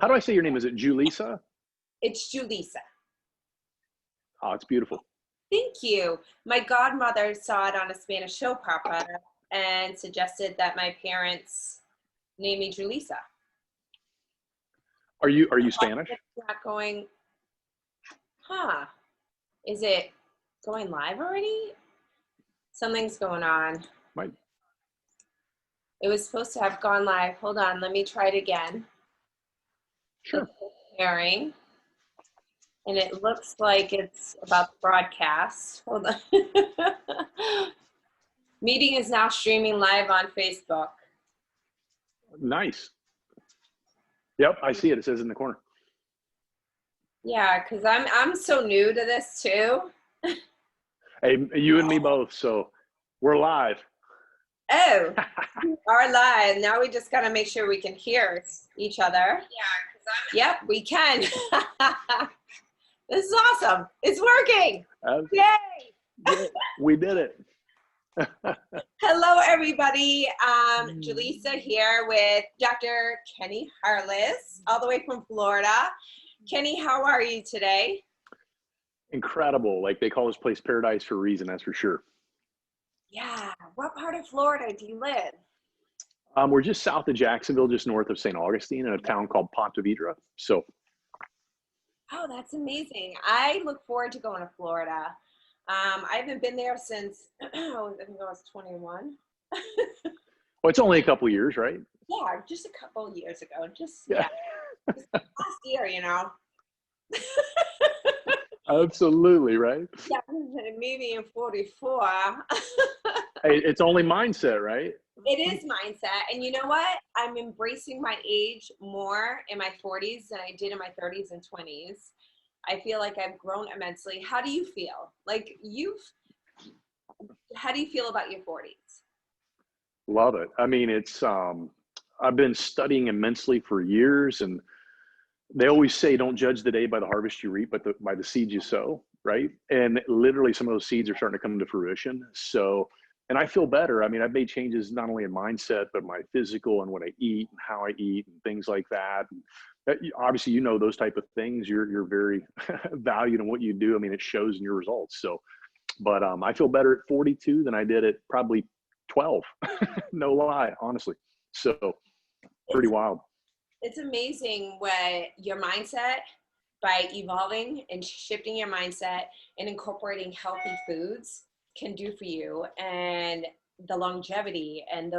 How do I say your name? Is it Julissa? It's Julissa. Oh, it's beautiful. Thank you. My godmother saw it on a Spanish soap opera and suggested that my parents name me Julissa. Are you Spanish? It's not going, is it going live already? Something's going on. Might. It was supposed to have gone live. Hold on, let me try it again. Sure. Preparing. And it looks like it's about the broadcast. Hold on. Meeting is now streaming live on Facebook. Nice. Yep, I see it. It says in the corner. Yeah, because I'm so new to this too. Hey, you and me both. So we're live. Oh, we are live. Now we just got to make sure we can hear each other. Yep, we can. This is awesome. It's working. Yay! We did it. Hello, everybody. Julissa here with Dr. Kenny Harless, all the way from Florida. Kenny, how are you today? Incredible. Like they call this place paradise for a reason, that's for sure. Yeah. What part of Florida do you live? We're just south of Jacksonville, just north of St. Augustine in a town called Ponte Vedra. So. Oh, that's amazing. I look forward to going to Florida. I haven't been there since, I think I was 21. Well, it's only a couple years, right? Yeah, just a couple years ago. Just last year, you know. Absolutely, right? Yeah, maybe in 44. Hey, it's only mindset, right? It is mindset. And you know what? I'm embracing my age more in my 40s than I did in my 30s and 20s. I feel like I've grown immensely. How do you feel? How do you feel about your 40s? Love it. I mean, it's, I've been studying immensely for years, and they always say, don't judge the day by the harvest you reap, but by the seeds you sow, right? And literally some of those seeds are starting to come to fruition. So, and I feel better. I mean, I've made changes not only in mindset, but my physical and what I eat and how I eat and things like that. Obviously, you know, those type of things, you're very valued in what you do. I mean, it shows in your results. So, but I feel better at 42 than I did at probably 12. No lie, honestly. So pretty wild. It's amazing what your mindset, by evolving and shifting your mindset and incorporating healthy foods, can do for you, and the longevity and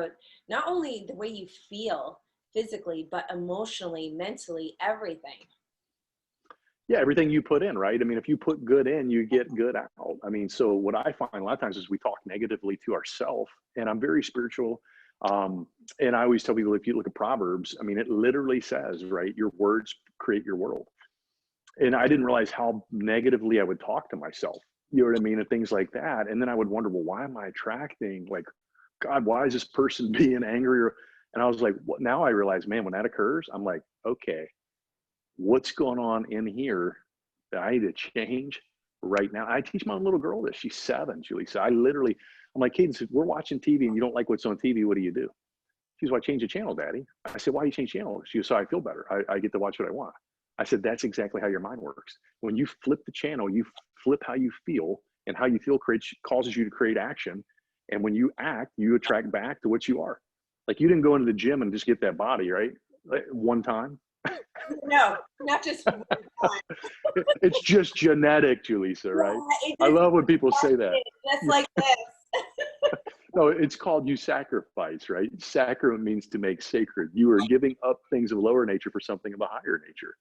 not only the way you feel physically, but emotionally, mentally, everything. Yeah, everything you put in, right? I mean, if you put good in, you get good out. I mean, so what I find a lot of times is we talk negatively to ourselves, and I'm very spiritual. And I always tell people, if you look at Proverbs, I mean, it literally says, right, your words create your world. And I didn't realize how negatively I would talk to myself, you know what I mean? And things like that. And then I would wonder, well, why am I attracting, like, God, why is this person being angry? And I was like, what? Now I realize, man, when that occurs, I'm like, okay, what's going on in here that I need to change right now? I teach my little girl this. She's 7, Julie. So I'm like, Cadence, we're watching TV and you don't like what's on TV. What do you do? She's, well, I change the channel, Daddy. I said, why do you change channel? She goes, so I feel better. I get to watch what I want. I said, that's exactly how your mind works. When you flip the channel, you flip how you feel, and how you feel causes you to create action. And when you act, you attract back to what you are. Like, you didn't go into the gym and just get that body, right? Like, one time. No, not just one time. It's just genetic, Julissa, right? Yeah, I love when people say that. Just like this. No, it's called you sacrifice, right? Sacrament means to make sacred. You are giving up things of lower nature for something of a higher nature.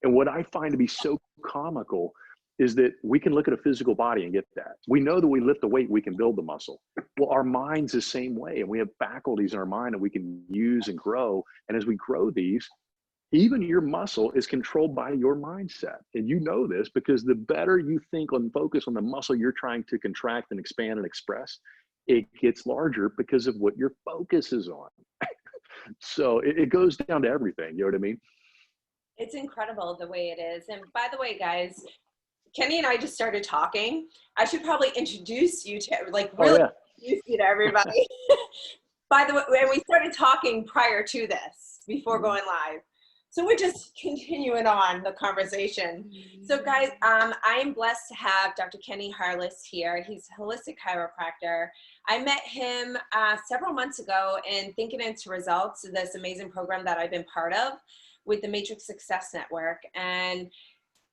And what I find to be so comical is that we can look at a physical body and get that. We know that we lift the weight, we can build the muscle. Well, our mind's the same way, and we have faculties in our mind that we can use and grow. And as we grow these, even your muscle is controlled by your mindset. And you know this because the better you think and focus on the muscle you're trying to contract and expand and express, it gets larger because of what your focus is on. So it goes down to everything, you know what I mean? It's incredible the way it is. And by the way, guys, Kenny and I just started talking. I should probably introduce you to, introduce you to everybody. By the way, we started talking prior to this, before going live. So we're just continuing on the conversation. So guys, I am blessed to have Dr. Kenny Harless here. He's a holistic chiropractor. I met him several months ago in Thinking Into Results, this amazing program that I've been part of with the Matrix Success Network. And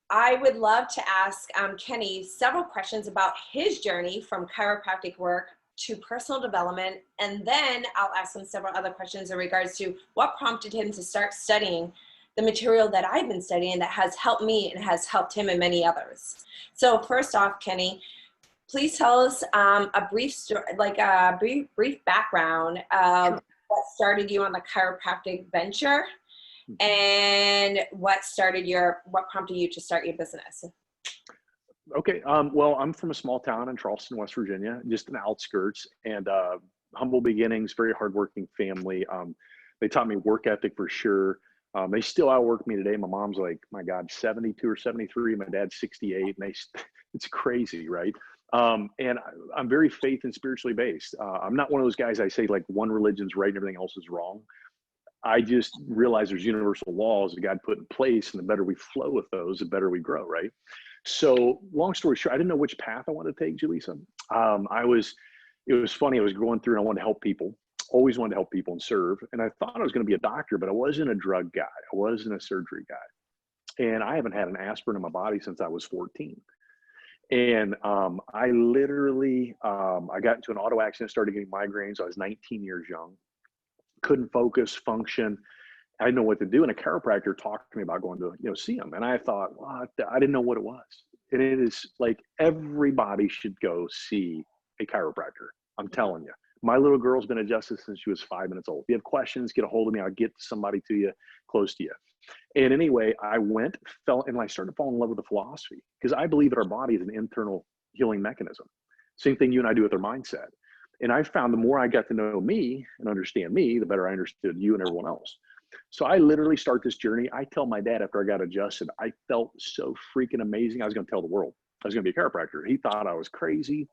I would love to ask Kenny several questions about his journey from chiropractic work to personal development. And then I'll ask him several other questions in regards to what prompted him to start studying the material that I've been studying that has helped me and has helped him and many others. So first off, Kenny, please tell us a brief story, like a brief background of what started you on the chiropractic venture and what prompted you to start your business. Okay. Well, I'm from a small town in Charleston, West Virginia, just in the outskirts, and humble beginnings, very hardworking family. They taught me work ethic for sure. They still outwork me today. My mom's like, my God, 72 or 73. My dad's 68, and it's crazy, right? And I'm very faith and spiritually based. I'm not one of those guys I say like one religion's right and everything else is wrong. I just realize there's universal laws that God put in place, and the better we flow with those, the better we grow, right? So long story short, I didn't know which path I wanted to take, Julissa. It was funny. I was going through and I wanted to help people, always wanted to help people and serve. And I thought I was going to be a doctor, but I wasn't a drug guy. I wasn't a surgery guy. And I haven't had an aspirin in my body since I was 14. And I literally, I got into an auto accident, started getting migraines. I was 19 years young, couldn't focus, function. I didn't know what to do. And a chiropractor talked to me about going to, see him. And I thought, well, I didn't know what it was. And it is like, everybody should go see a chiropractor. I'm telling you, my little girl's been adjusted since she was 5 minutes old. If you have questions, get a hold of me. I'll get somebody to you, close to you. And anyway, I I started falling in love with the philosophy, because I believe that our body is an internal healing mechanism. Same thing you and I do with our mindset. And I found the more I got to know me and understand me, the better I understood you and everyone else. So I literally start this journey. I tell my dad after I got adjusted, I felt so freaking amazing. I was going to tell the world I was going to be a chiropractor. He thought I was crazy.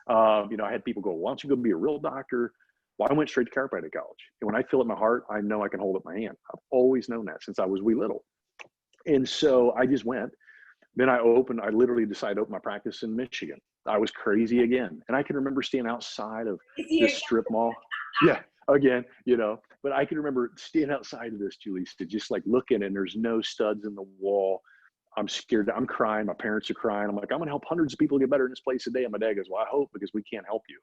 I had people go, why don't you go be a real doctor? Well, I went straight to chiropractic college. And when I feel it in my heart, I know I can hold up my hand. I've always known that since I was wee little. And so I just went. Then I literally decided to open my practice in Michigan. I was crazy again. And I can remember standing outside of this strip mall. Yeah, again, but I can remember standing outside of this, Julissa, just like looking, and there's no studs in the wall. I'm scared. I'm crying. My parents are crying. I'm like, I'm going to help hundreds of people get better in this place today. And my dad goes, well, I hope, because we can't help you.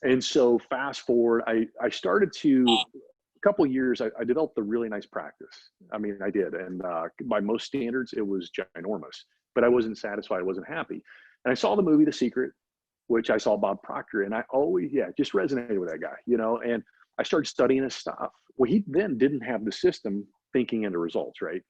And so fast forward, I started to, a couple of years, I developed a really nice practice. I mean, I did. And by most standards, it was ginormous, but I wasn't satisfied. I wasn't happy. And I saw the movie, The Secret, which I saw Bob Proctor, and I always, just resonated with that guy, and I started studying his stuff. Well, he then didn't have the system thinking into results, right?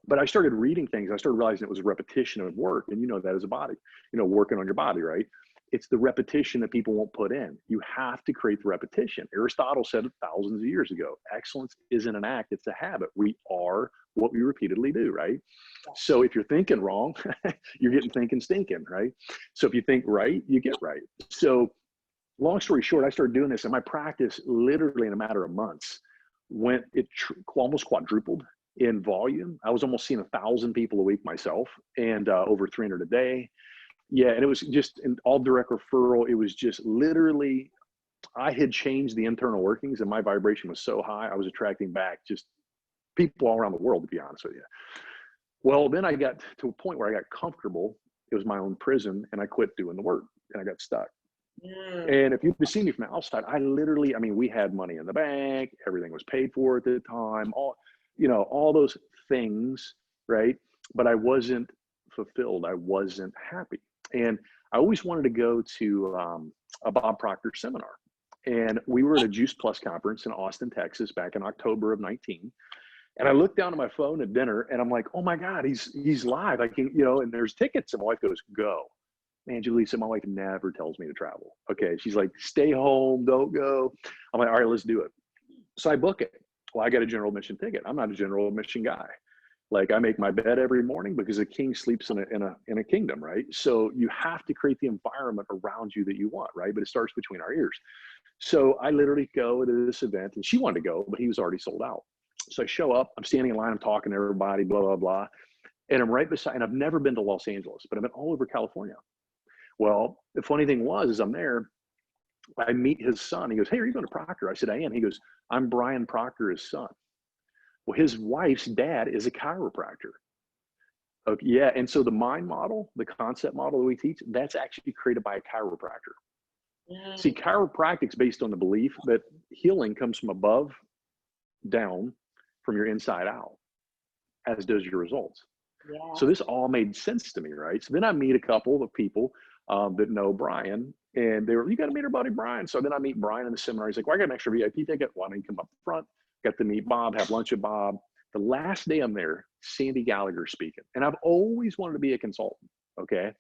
But I started reading things. I started realizing it was a repetition of work. And that as a body, working on your body, right? It's the repetition that people won't put in. You have to create the repetition. Aristotle said it thousands of years ago. Excellence isn't an act, it's a habit. We are what we repeatedly do, right? So if you're thinking wrong, you're getting thinking stinking, right? So if you think right, you get right. So long story short, I started doing this, and my practice literally in a matter of months almost quadrupled in volume. I was almost seeing 1,000 people a week myself, and over 300 a day. Yeah, and it was just an all direct referral. It was just literally, I had changed the internal workings, and my vibration was so high, I was attracting back just people all around the world, to be honest with you. Well, then I got to a point where I got comfortable. It was my own prison, and I quit doing the work, and I got stuck. And if you've seen me from the outside, we had money in the bank, everything was paid for at the time, all those things, right? But I wasn't fulfilled. I wasn't happy. And I always wanted to go to a Bob Proctor seminar. And we were at a Juice Plus conference in Austin, Texas, back in October of 19. And I looked down at my phone at dinner, and I'm like, oh my God, he's live. I can, and there's tickets. And my wife goes, go. Man, Julissa, my wife never tells me to travel. Okay. She's like, stay home, don't go. I'm like, all right, let's do it. So I book it. Well, I got a general admission ticket. I'm not a general admission guy. Like, I make my bed every morning because a king sleeps in a kingdom, right? So you have to create the environment around you that you want, right? But it starts between our ears. So I literally go to this event, and she wanted to go, but he was already sold out. So I show up, I'm standing in line, I'm talking to everybody, blah, blah, blah. And I'm right beside, and I've never been to Los Angeles, but I've been all over California. Well, the funny thing was, is I'm there, I meet his son. He goes, "Hey, are you going to Proctor?" I said, "I am." He goes, "I'm Brian Proctor, his son." Well, his wife's dad is a chiropractor. Okay, yeah. And so the mind model, the concept model that we teach, that's actually created by a chiropractor. See, chiropractic's based on the belief that healing comes from above down, from your inside out, as does your results. Yeah. So this all made sense to me, right? So then I meet a couple of people that know Brian, and they were, "You got to meet our buddy Brian." So then I meet Brian in the seminar. He's like, "Well, I got an extra VIP ticket. Why don't you come up front?" Got to meet Bob, have lunch with Bob. The last day I'm there, Sandy Gallagher speaking. And I've always wanted to be a consultant, okay?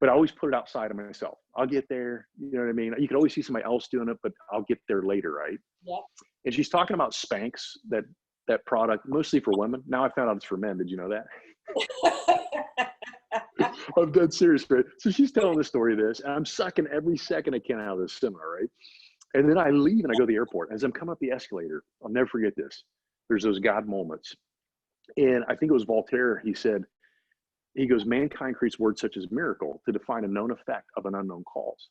But I always put it outside of myself. I'll get there, you know what I mean? You can always see somebody else doing it, but I'll get there later, right? Yep. And she's talking about Spanx, that product, mostly for women. Now I found out it's for men. Did you know that? I'm dead serious, right? So she's telling the story of this, and I'm sucking every second I can out of this seminar, right? And then I leave and I go to the airport. As I'm coming up the escalator, I'll never forget this. There's those God moments. And I think it was Voltaire, he said, he goes, "Mankind creates words such as miracle to define a known effect of an unknown cause."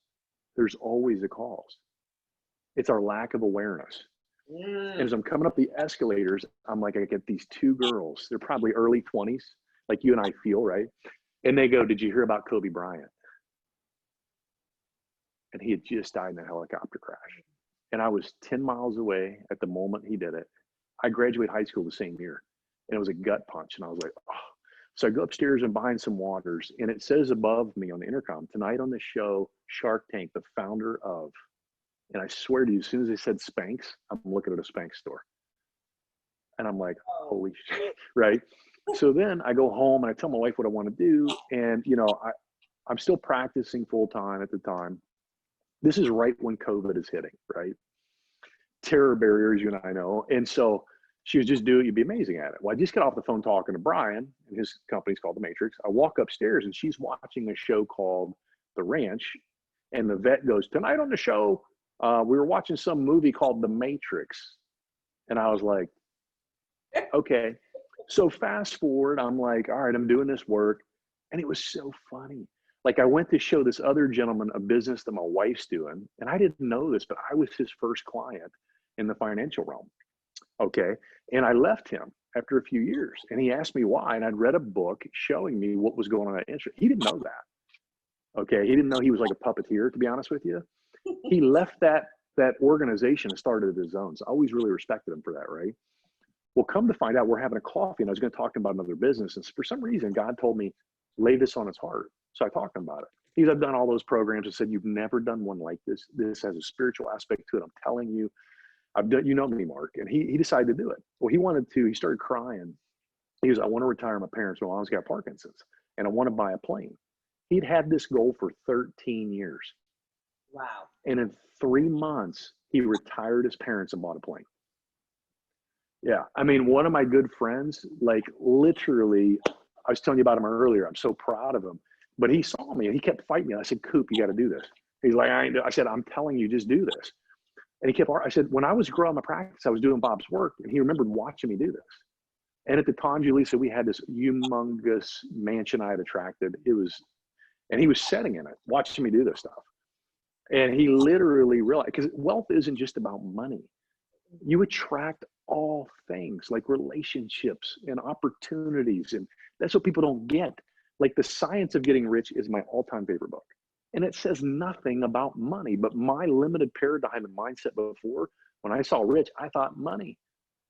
There's always a cause. It's our lack of awareness. And as I'm coming up the escalators, I'm like, I get these two girls. They're probably early 20s, like you and I feel, right? And they go, "Did you hear about Kobe Bryant?" And he had just died in a helicopter crash. And I was 10 miles away at the moment he did it. I graduated high school the same year, and it was a gut punch. And I was like, oh. So I go upstairs and buy some waters, and it says above me on the intercom, "Tonight on the show, Shark Tank, the founder of," and I swear to you, as soon as they said Spanx, I'm looking at a Spanx store. And I'm like, holy shit, right? So then I go home and I tell my wife what I want to do. And, you know, I'm still practicing full time at the time. This is right when COVID is hitting, right? Terror barriers, you and I know. And so she was, "Just do it, you'd be amazing at it." Well, I just got off the phone talking to Brian, and his company's called The Matrix. I walk upstairs and she's watching a show called The Ranch. And the vet goes, "Tonight on the show, we were watching some movie called The Matrix." And I was like, okay. So fast forward, I'm like, all right, I'm doing this work. And it was so funny. Like, I went to show this other gentleman a business that my wife's doing. And I didn't know this, but I was his first client in the financial realm. Okay. And I left him after a few years, and he asked me why. And I'd read a book showing me what was going on in that industry. He didn't know that. Okay. He didn't know he was like a puppeteer, to be honest with you. He left that organization and started his own. So I always really respected him for that, right? Well, come to find out, we're having a coffee, and I was going to talk to him about another business. And for some reason, God told me, lay this on his heart. So I talked to him about it. He goes, "I've done all those programs." I said, "You've never done one like this. This has a spiritual aspect to it. I'm telling you, I've done, you know me, Mark." And he decided to do it. Well, he started crying. He goes, "I want to retire my parents. My mom's got Parkinson's, and I want to buy a plane." He'd had this goal for 13 years. Wow. And in 3 months, he retired his parents and bought a plane. Yeah. I mean, one of my good friends, like literally, I was telling you about him earlier. I'm so proud of him. But he saw me and he kept fighting me. I said, "Coop, you got to do this." He's like, I said, "I'm telling you, just do this." And he kept, I said, when I was growing my practice, I was doing Bob's work, and he remembered watching me do this. And at the time, Julissa, we had this humongous mansion I had attracted. And he was sitting in it, watching me do this stuff. And he literally realized, because wealth isn't just about money. You attract all things like relationships and opportunities. And that's what people don't get. Like, The Science of Getting Rich is my all-time favorite book. And it says nothing about money, but my limited paradigm and mindset before, when I saw rich, I thought money.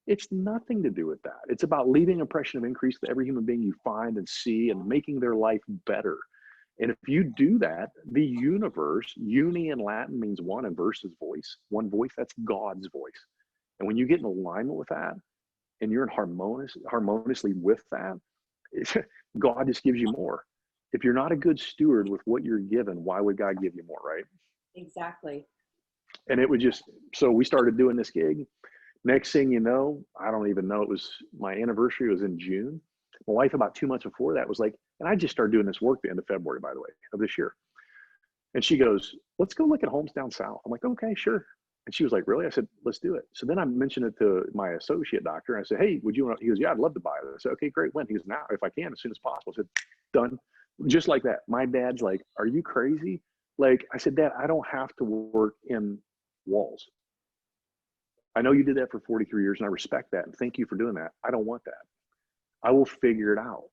It's nothing to do with that. It's about leaving an impression of increase to every human being you find and see, and making their life better. And if you do that, the universe, uni in Latin means one, and verse is voice. One voice, that's God's voice. And when you get in alignment with that, and you're in harmoniously with that, God just gives you more. If you're not a good steward with what you're given, why would God give you more, right? Exactly. And it would just, so we started doing this gig. Next thing you know, I don't even know, it was my anniversary was in June. My wife, about 2 months before that, was like, and I just started doing this work the end of February, by the way, of this year. And she goes, "Let's go look at homes down south." I'm like, "Okay, sure." And she was like, really? I said, let's do it. So then I mentioned it to my associate doctor. And I said, hey, would you want to? He goes, yeah, I'd love to buy it. I said, okay, great. When? He goes, now, if I can, as soon as possible. I said, done. Just like that. My dad's like, are you crazy? Like, I said, Dad, I don't have to work in walls. I know you did that for 43 years and I respect that. And thank you for doing that. I don't want that. I will figure it out.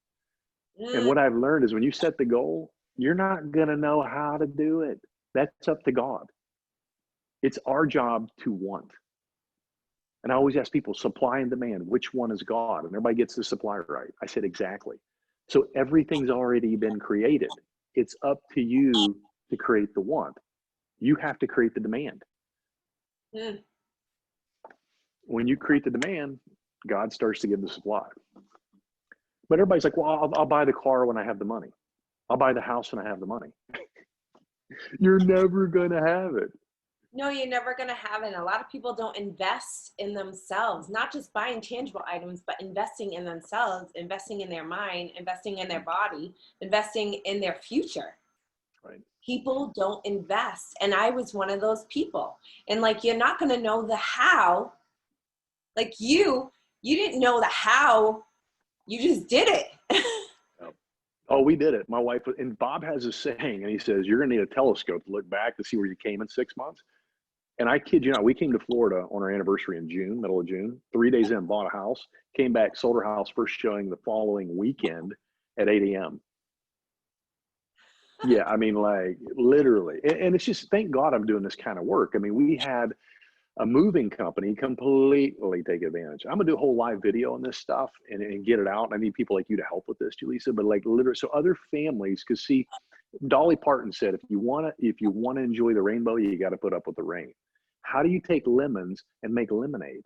And what I've learned is when you set the goal, you're not going to know how to do it. That's up to God. It's our job to want. And I always ask people, supply and demand, which one is God? And everybody gets the supply right. I said, exactly. So everything's already been created. It's up to you to create the want. You have to create the demand. When you create the demand, God starts to give the supply. But everybody's like, well, I'll buy the car when I have the money. I'll buy the house when I have the money. You're never going to have it. No, you're never going to have it. And a lot of people don't invest in themselves, not just buying tangible items, but investing in themselves, investing in their mind, investing in their body, investing in their future. Right. People don't invest. And I was one of those people. And like, you're not going to know the how. Like you didn't know the how. You just did it. Oh, we did it. My wife, and Bob has a saying, and he says, you're going to need a telescope to look back to see where you came in 6 months. And I kid you not, we came to Florida on our anniversary in June, middle of June, 3 days in, bought a house, came back, sold our house, first showing the following weekend at 8 a.m. Yeah, I mean, like literally. And it's just, thank God I'm doing this kind of work. I mean, we had a moving company completely take advantage. I'm gonna do a whole live video on this stuff and get it out. I need people like you to help with this, Julissa, but like literally, so other families, because see, Dolly Parton said, if you wanna enjoy the rainbow, you gotta put up with the rain. How do you take lemons and make lemonade?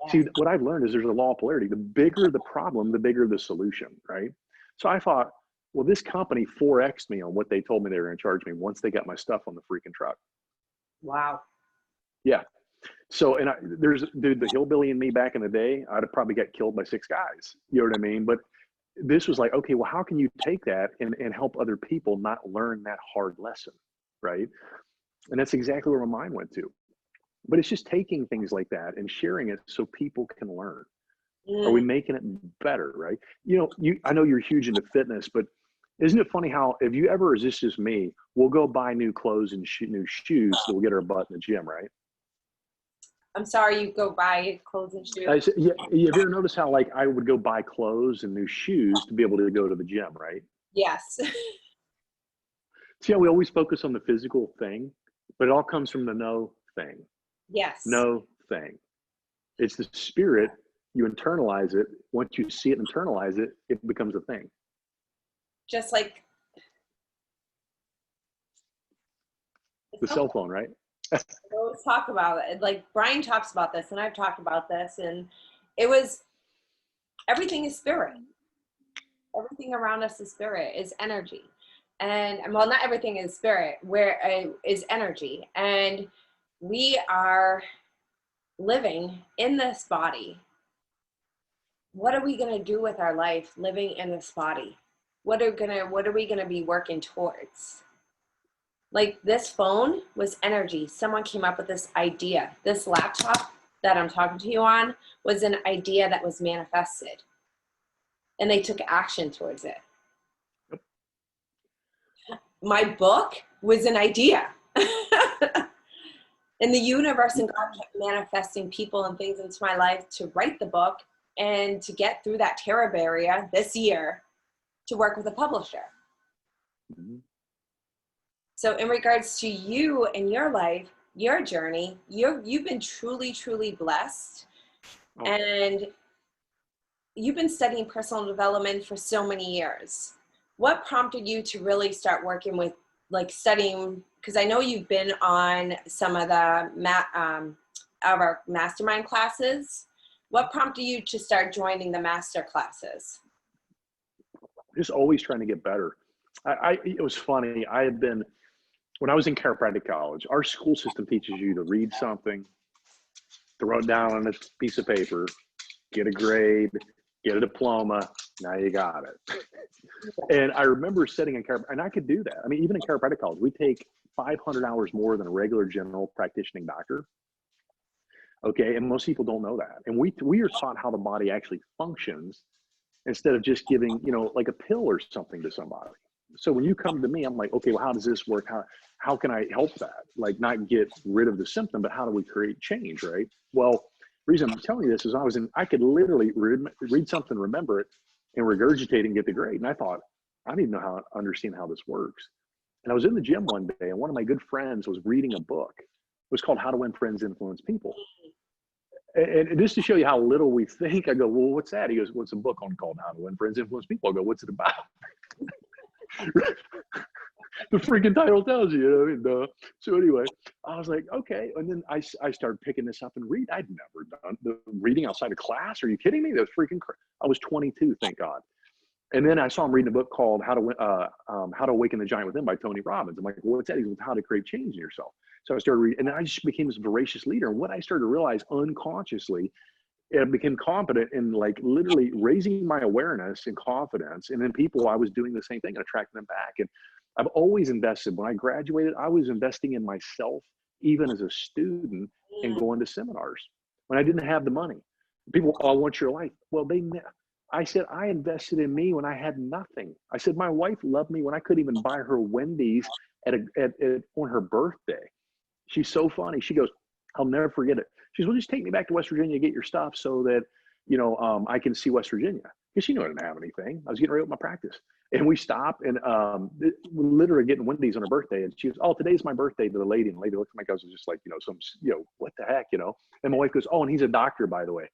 Yeah. See, what I've learned is there's a law of polarity. The bigger the problem, the bigger the solution, right? So I thought, well, this company 4X'd me on what they told me they were gonna charge me once they got my stuff on the freaking truck. Wow. Yeah. So, and dude, the hillbilly in me back in the day, I'd have probably got killed by 6 guys. You know what I mean? But this was like, okay, well, how can you take that and help other people not learn that hard lesson, right? And that's exactly where my mind went to. But it's just taking things like that and sharing it so people can learn. Are we making it better, right? You know, I know you're huge into fitness, but isn't it funny how, if you ever, is this just me, we'll go buy new clothes and new shoes so we'll get our butt in the gym, right? I'm sorry, you go buy clothes and shoes. Yeah, have you ever noticed how like I would go buy clothes and new shoes to be able to go to the gym, right? Yes. See how we always focus on the physical thing, but it all comes from the no thing. Yes. No thing. It's the spirit. You internalize it. Once you see it, internalize it, it becomes a thing. Just like the cell phone, right? I always talk about it. Like Brian talks about this, and I've talked about this, and it was, everything is spirit. Everything around us is spirit, is energy. And well, not everything is spirit, where is energy. And we are living in this body. What are we going to do with our life living in this body? What are we going to be working towards? Like this phone was energy. Someone came up with this idea. This laptop that I'm talking to you on was an idea that was manifested. And they took action towards it. Yep. My book was an idea. And the universe and God kept manifesting people and things into my life to write the book and to get through that terror barrier this year to work with a publisher. Mm-hmm. So in regards to you and your life, your journey, you've been truly, truly blessed. Oh. And you've been studying personal development for so many years. What prompted you to really start working with, like studying, because I know you've been on some of the our mastermind classes. What prompted you to start joining the master classes? Just always trying to get better. It was funny. I had been, when I was in chiropractic college, our school system teaches you to read something, throw it down on a piece of paper, get a grade, get a diploma, now you got it. And I remember sitting in chiropractic, and I could do that. I mean, even in chiropractic college, we take 500 hours more than a regular general practicing doctor. Okay. And most people don't know that. And we are taught how the body actually functions instead of just giving, like a pill or something to somebody. So when you come to me, I'm like, okay, well, how does this work? How can I help that? Like, not get rid of the symptom, but how do we create change, right? Well, the reason I'm telling you this is I could literally read something, remember it, and regurgitate and get the grade. And I thought, I don't even know how to understand how this works. And I was in the gym one day, and one of my good friends was reading a book. It was called How to Win Friends, Influence People. And just to show you how little we think, I go, well, what's that? He goes, what's a book on called How to Win Friends, Influence People? I go, what's it about? The freaking title tells you, I mean, so anyway, I was like, okay. And then I started picking this up and read. I'd never done the reading outside of class. Are you kidding me? That was freaking I was 22, thank God. And then I saw him reading a book called How to Awaken the Giant Within by Tony Robbins. I'm like, well, what's that? He goes, how to create change in yourself. So I started reading, and then I just became this voracious leader. And what I started to realize unconsciously, I became competent in like literally raising my awareness and confidence. And then I was doing the same thing and attracting them back. And I've always invested. When I graduated, I was investing in myself, even as a student, and going to seminars when I didn't have the money. People, oh, I want your life. Well, I said, I invested in me when I had nothing. I said, my wife loved me when I couldn't even buy her Wendy's on her birthday. She's so funny. She goes, I'll never forget it. She goes, well, just take me back to West Virginia, get your stuff so that, I can see West Virginia. Because she knew I didn't have anything. I was getting ready with my practice. And we stopped and we're literally getting Wendy's on her birthday. And she goes, oh, today's my birthday, to the lady. And the lady looked at my cousin just like, what the heck, And my wife goes, oh, and he's a doctor, by the way.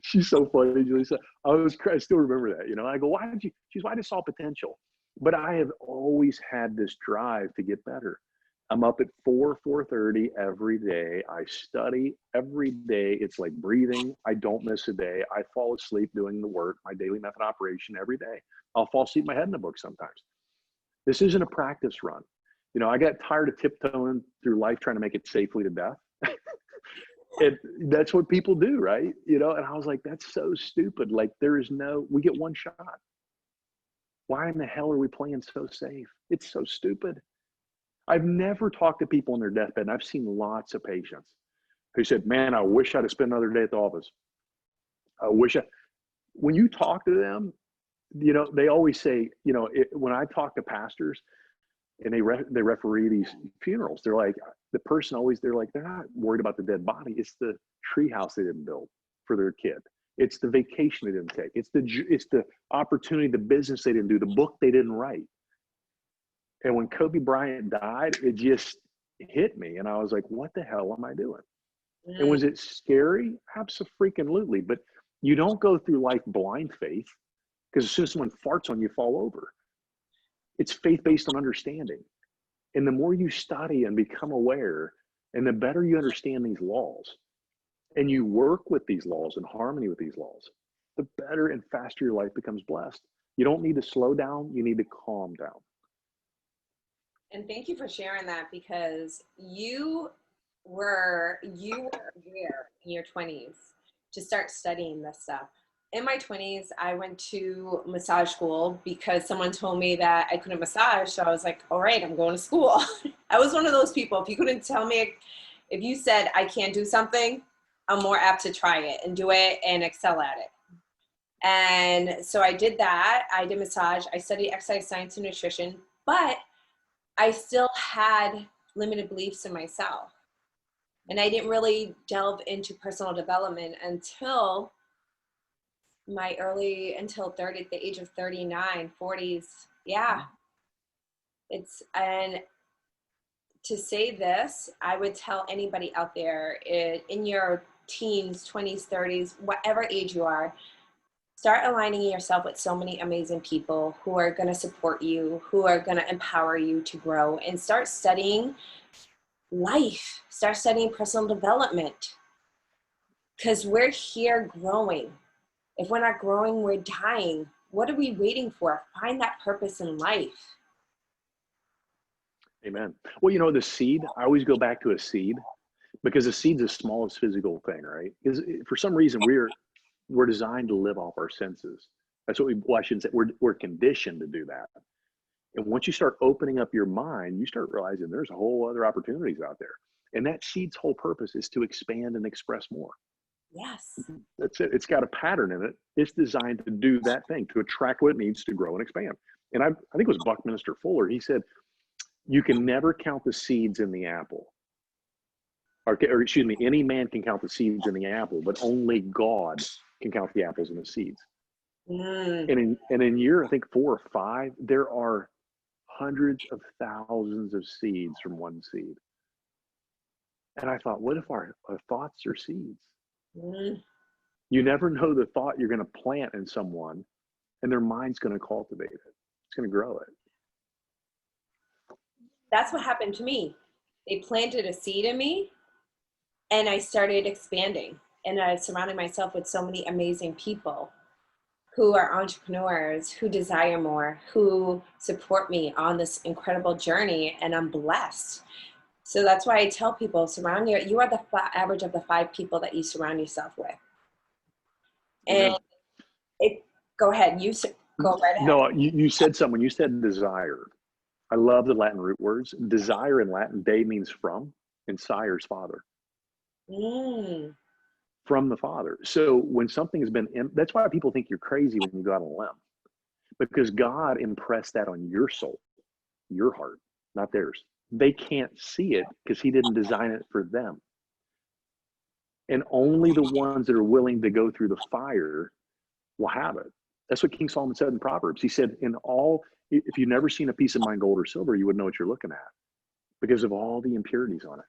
She's so funny. I still remember that, I go, why did you? She's, well, I just saw potential. But I have always had this drive to get better. I'm up at 4:30 every day. I study every day. It's like breathing. I don't miss a day. I fall asleep doing the work, my daily method operation every day. I'll fall asleep my head in the book sometimes. This isn't a practice run. I got tired of tiptoeing through life trying to make it safely to death. That's what people do, right? And I was like, that's so stupid. Like, we get one shot. Why in the hell are we playing so safe? It's so stupid. I've never talked to people on their deathbed, and I've seen lots of patients who said, man, I wish I'd have spent another day at the office. When you talk to them, they always say, when I talk to pastors and they referee these funerals, they're like, they're not worried about the dead body. It's the treehouse they didn't build for their kid. It's the vacation they didn't take. It's the opportunity, the business they didn't do, the book they didn't write. And when Kobe Bryant died, it just hit me. And I was like, what the hell am I doing? And was it scary? Absolutely. But you don't go through life blind faith, because as soon as someone farts on you, fall over. It's faith based on understanding. And the more you study and become aware, and the better you understand these laws, and you work with these laws in harmony with these laws, the better and faster your life becomes blessed. You don't need to slow down. You need to calm down. And thank you for sharing that, because you were there in your 20s to start studying this stuff. In my 20s, I went to massage school because someone told me that I couldn't massage. So I was like, all right, I'm going to school. I was one of those people. If you couldn't tell me, if you said I can't do something, I'm more apt to try it and do it and excel at it. And so I did that. I did massage. I studied exercise science and nutrition, but I still had limited beliefs in myself. And I didn't really delve into personal development until until the age of 39, 40s. Yeah. And to say this, I would tell anybody out there in your teens, 20s, 30s, whatever age you are, start aligning yourself with so many amazing people who are going to support you, who are going to empower you to grow, and start studying life, start studying personal development, because we're here growing. If we're not growing, we're dying. What are we waiting for? Find that purpose in life. Amen. Well, the seed, I always go back to a seed, because a seed's the smallest physical thing, right? Because for some reason we're designed to live off our senses. That's what I shouldn't say. We're conditioned to do that. And once you start opening up your mind, you start realizing there's a whole other opportunities out there. And that seed's whole purpose is to expand and express more. Yes. That's it. It's got a pattern in it. It's designed to do that thing, to attract what it needs to grow and expand. And I think it was Buckminster Fuller. He said, you can never count the seeds in the apple. Or excuse me, any man can count the seeds in the apple, but only God can count the apples and the seeds. And in year, I think 4 or 5, there are hundreds of thousands of seeds from one seed. And I thought, what if our thoughts are seeds? You never know the thought you're going to plant in someone, and their mind's going to cultivate it. It's going to grow it. That's what happened to me. They planted a seed in me, and I started expanding. And I surrounded myself with so many amazing people who are entrepreneurs, who desire more, who support me on this incredible journey, and I'm blessed. So that's why I tell people, you are the average of the 5 people that you surround yourself with. And go ahead, go right ahead. No, you said something. You said desire. I love the Latin root words. Desire in Latin, de means from, and sire's father. From the Father. So when something has been, that's why people think you're crazy when you go out on a limb, because God impressed that on your soul, your heart, not theirs. They can't see it because he didn't design it for them. And only the ones that are willing to go through the fire will have it. That's what King Solomon said in Proverbs. He said, if you've never seen a piece of mine, gold or silver, you would know what you're looking at because of all the impurities on it.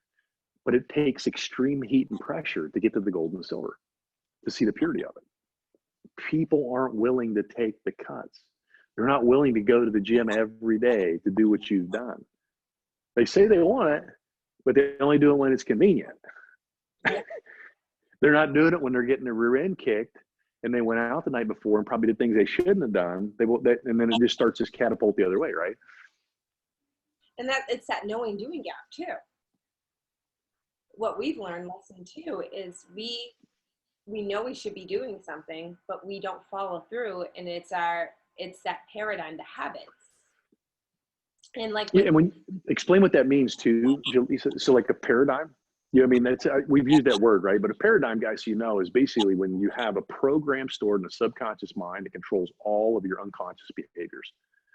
But it takes extreme heat and pressure to get to the gold and the silver, to see the purity of it. People aren't willing to take the cuts. They're not willing to go to the gym every day to do what you've done. They say they want it, but they only do it when it's convenient. They're not doing it when they're getting their rear end kicked and they went out the night before and probably did things they shouldn't have done. And then it just starts this catapult the other way, right? And it's that knowing doing gap too. What we've learned, lesson 2, is we know we should be doing something, but we don't follow through, and it's that paradigm, the habits. And and when explain what that means too, so like a paradigm. I mean, we've used that word, right? But a paradigm, guys, is basically when you have a program stored in the subconscious mind that controls all of your unconscious behaviors.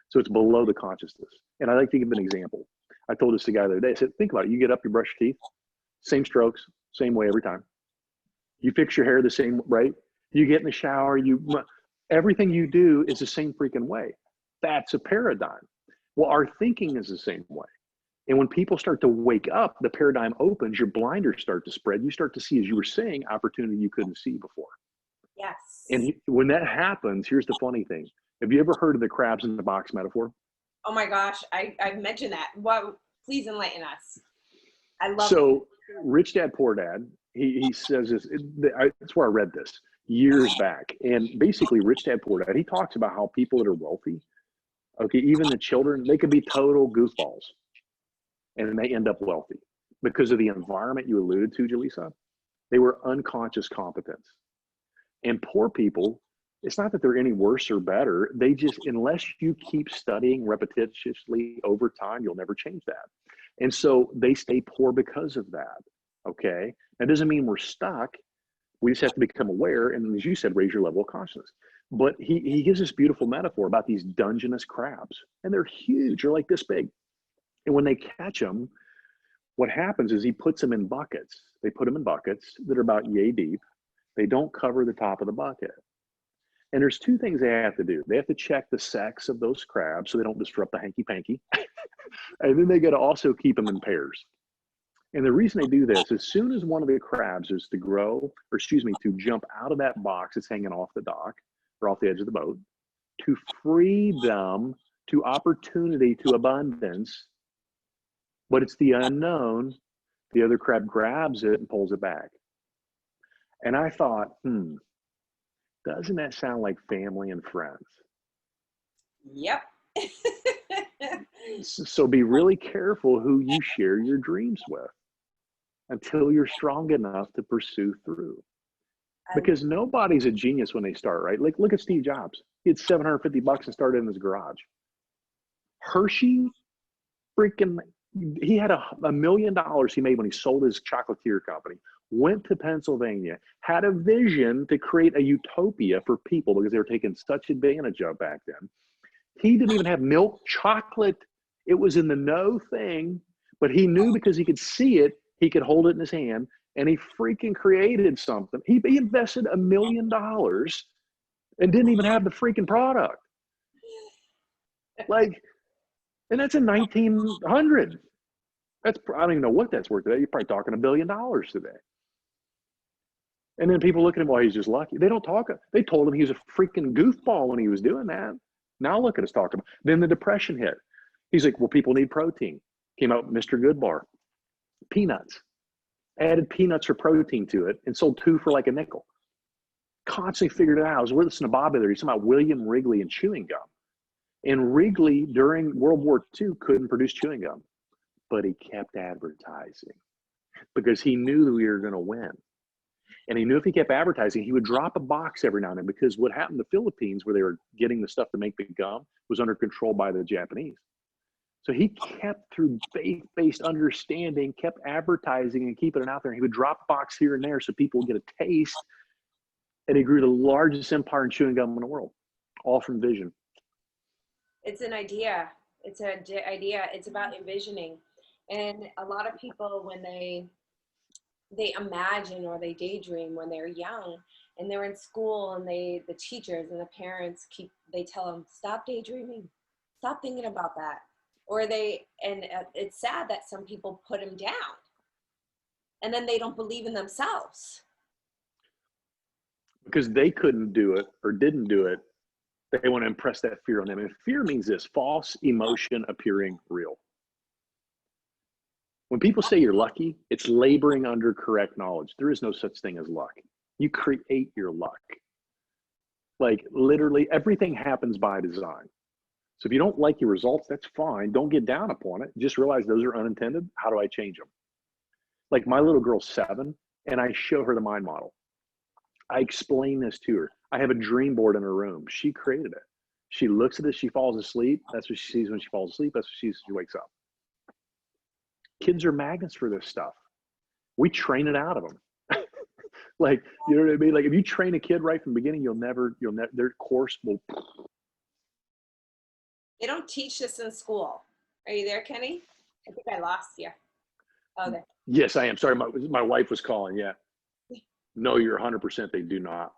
So it's below the consciousness. And I like to give an example. I told this to the guy the other day. I said, think about it. You get up, you brush your teeth. Same strokes, same way every time. You fix your hair the same, right? You get in the shower, everything you do is the same freaking way. That's a paradigm. Well, our thinking is the same way. And when people start to wake up, the paradigm opens, your blinders start to spread. You start to see, as you were saying, opportunity you couldn't see before. Yes. And when that happens, here's the funny thing. Have you ever heard of the crabs in the box metaphor? Oh my gosh, I've mentioned that. Well, please enlighten us. I love So Rich Dad, Poor Dad, he says this, that's where I read this years back. And basically Rich Dad, Poor Dad, he talks about how people that are wealthy, okay, even the children, they could be total goofballs and they end up wealthy because of the environment you alluded to, Jaleesa. They were unconscious competence. And poor people, it's not that they're any worse or better. They just, unless you keep studying repetitiously over time, you'll never change that. And so they stay poor because of that, okay? That doesn't mean we're stuck. We just have to become aware, and as you said, raise your level of consciousness. But he gives this beautiful metaphor about these Dungeness crabs, and they're huge. They're like this big. And when they catch them, what happens is he puts them in buckets. They put them in buckets that are about yay deep. They don't cover the top of the bucket. And there's 2 things they have to do. They have to check the sex of those crabs so they don't disrupt the hanky-panky. And then they got to also keep them in pairs. And the reason they do this, as soon as one of the crabs is to jump out of that box that's hanging off the dock or off the edge of the boat, to free them to opportunity, to abundance, but it's the unknown, the other crab grabs it and pulls it back. And I thought, doesn't that sound like family and friends? Yep. So be really careful who you share your dreams with until you're strong enough to pursue through. Because nobody's a genius when they start, right? Like, look at Steve Jobs. He had $750 and started in his garage. Hershey freaking he had $1 million he made when he sold his chocolatier company, went to Pennsylvania, had a vision to create a utopia for people because they were taken such advantage of back then. He didn't even have milk chocolate. It was in the no thing, but he knew because he could see it, he could hold it in his hand, and he freaking created something. He invested $1 million and didn't even have the freaking product. Like, and that's in 1900. That's, I don't even know what that's worth today. You're probably talking $1 billion today. And then people look at him, well, he's just lucky. They don't talk. They told him he was a freaking goofball when he was doing that. Now look at us talking about. Then the depression hit. He's like, well, people need protein. Came out Mr. Goodbar. Peanuts. Added peanuts for protein to it and sold 2 for like a nickel. Constantly figured it out. I was listening to Bobby there. He's talking about William Wrigley and chewing gum. And Wrigley, during World War II, couldn't produce chewing gum. But he kept advertising because he knew that we were going to win. And he knew if he kept advertising, he would drop a box every now and then, because what happened in the Philippines, where they were getting the stuff to make the gum, was under control by the Japanese. So he kept, through faith-based understanding, kept advertising and keeping it out there. He would drop a box here and there so people would get a taste. And he grew the largest empire in chewing gum in the world, all from vision. It's an idea. It's an idea. It's about envisioning. And a lot of people, when they imagine or they daydream when they're young and they're in school, and the teachers and the parents they tell them, stop daydreaming, stop thinking about that. Or it's sad that some people put them down and then they don't believe in themselves. Because they couldn't do it or didn't do it, they want to impress that fear on them. And fear means this: false emotion appearing real. When people say you're lucky, it's laboring under correct knowledge. There is no such thing as luck. You create your luck. Like, literally everything happens by design. So if you don't like your results, that's fine. Don't get down upon it. Just realize those are unintended. How do I change them? Like, my little girl's 7, and I show her the mind model. I explain this to her. I have a dream board in her room. She created it. She looks at it, she falls asleep. That's what she sees when she falls asleep. That's what she sees when she wakes up. Kids are magnets for this stuff. We train it out of them. Like, you know what I mean? Like, if you train a kid right from the beginning, you'll never, their course will. They don't teach this in school. Are you there, Kenny? I think I lost you. Oh, there. Yes, I am. Sorry, my wife was calling. Yeah. No, you're 100%. They do not.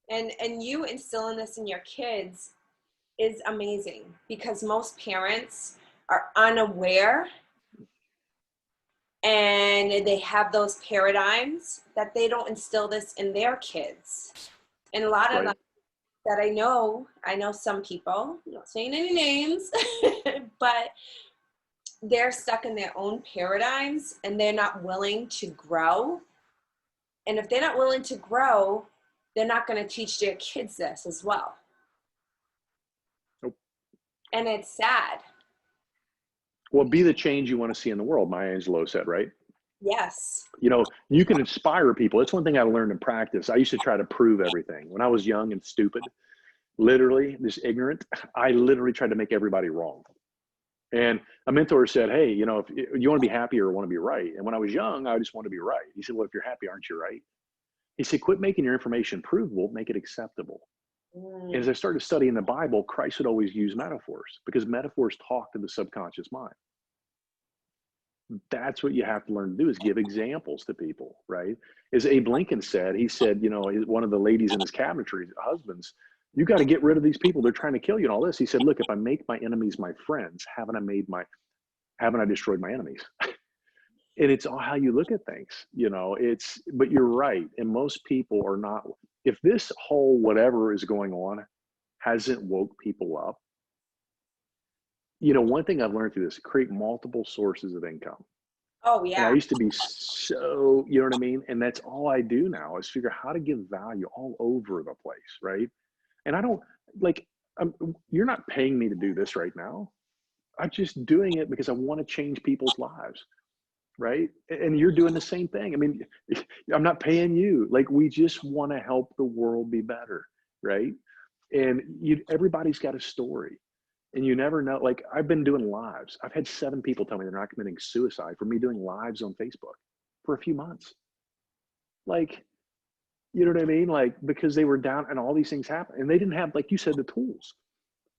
And you instilling this in your kids is amazing, because most parents are unaware, and they have those paradigms that they don't instill this in their kids. And a lot of them that I know some people, I'm not saying any names, but they're stuck in their own paradigms and they're not willing to grow. And if they're not willing to grow, they're not going to teach their kids this as well. Nope. And it's sad. Well, be the change you want to see in the world, Maya Angelou said, right? Yes. You know, you can inspire people. It's one thing I learned in practice. I used to try to prove everything. When I was young and stupid, literally just ignorant, I literally tried to make everybody wrong. And a mentor said, hey, you know, if you want to be happy or want to be right. And when I was young, I just wanted to be right. He said, well, if you're happy, aren't you right? He said, quit making your information provable, make it acceptable. And as I started studying the Bible, Christ would always use metaphors, because metaphors talk to the subconscious mind. That's what you have to learn to do, is give examples to people, right? As Abe Lincoln said, he said, you know, one of the ladies in his cabinetry, husbands, you got to get rid of these people. They're trying to kill you and all this. He said, look, if I make my enemies my friends, haven't I destroyed my enemies? And it's all how you look at things, you know, but you're right. And most people are not, if this whole whatever is going on hasn't woke people up, you know, one thing I've learned through this, create multiple sources of income. Oh, yeah. And I used to be so, you know what I mean? And that's all I do now, is figure out how to give value all over the place, right? And I don't, like, you're not paying me to do this right now. I'm just doing it because I want to change people's lives, right? And you're doing the same thing. I mean, I'm not paying you. Like, we just want to help the world be better, right? And everybody's got a story. And you never know. Like, I've been doing lives. I've had 7 people tell me they're not committing suicide for me doing lives on Facebook for a few months. Like, you know what I mean? Like, because they were down and all these things happen and they didn't have, like you said, the tools.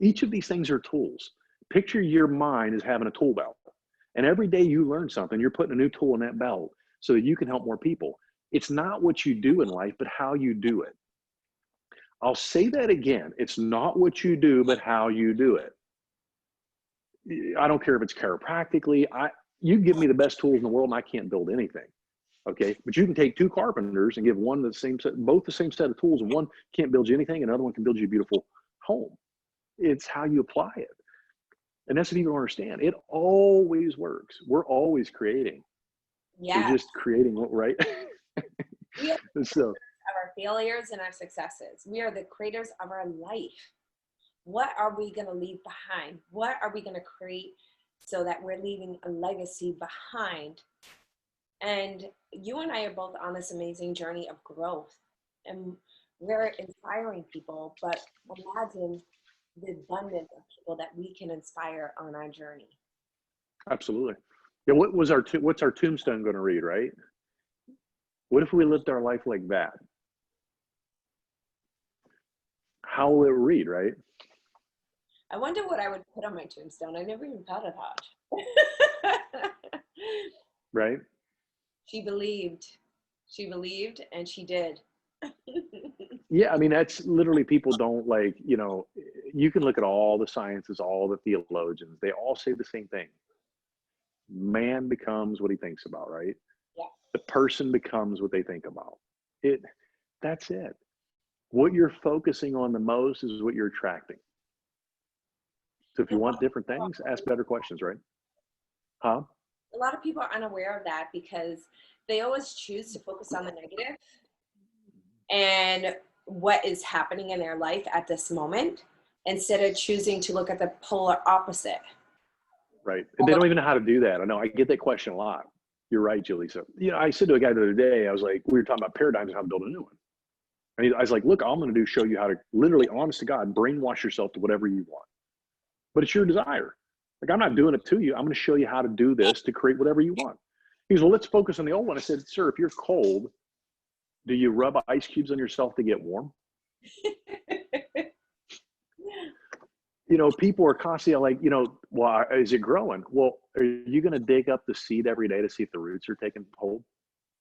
Each of these things are tools. Picture your mind as having a tool belt. And every day you learn something, you're putting a new tool in that belt so that you can help more people. It's not what you do in life, but how you do it. I'll say that again. It's not what you do, but how you do it. I don't care if it's chiropractically. You give me the best tools in the world and I can't build anything. Okay. But you can take 2 carpenters and give one the same set, both the same set of tools, and one can't build you anything, and another one can build you a beautiful home. It's how you apply it. And that's what people don't understand. It always works. We're always creating. Yeah. We're just creating what, right? We are So, of our failures and our successes. We are the creators of our life. What are we going to leave behind? What are we going to create so that we're leaving a legacy behind? And you and I are both on this amazing journey of growth. And we're inspiring people, but imagine the abundance of people that we can inspire on our journey. absolutely. Yeah. What's our tombstone going to read, right? What if we lived our life like that? How will it read, right? I wonder what I would put on my tombstone. I never even thought of that. Right? She believed, and she did. Yeah, I mean, that's literally, people don't, like, you can look at all the sciences, all the theologians, they all say the same thing. Man becomes what he thinks about, right? Yeah. The person becomes what they think about. That's it. What you're focusing on the most is what you're attracting. So if you want different things, ask better questions, right? Huh? A lot of people are unaware of that because they always choose to focus on the negative and what is happening in their life at this moment instead of choosing to look at the polar opposite. Right. And they don't even know how to do that. I know I get that question a lot. You're right, Julie. So, I said to a guy the other day, I was like, we were talking about paradigms and how to build a new one. And I was like, look, all I'm going to do is show you how to literally, honest to God, brainwash yourself to whatever you want. But it's your desire. Like, I'm not doing it to you. I'm going to show you how to do this to create whatever you want. He goes, well, let's focus on the old one. I said, sir, if you're cold, do you rub ice cubes on yourself to get warm? People are constantly like, well, is it growing? Well, are you going to dig up the seed every day to see if the roots are taking hold?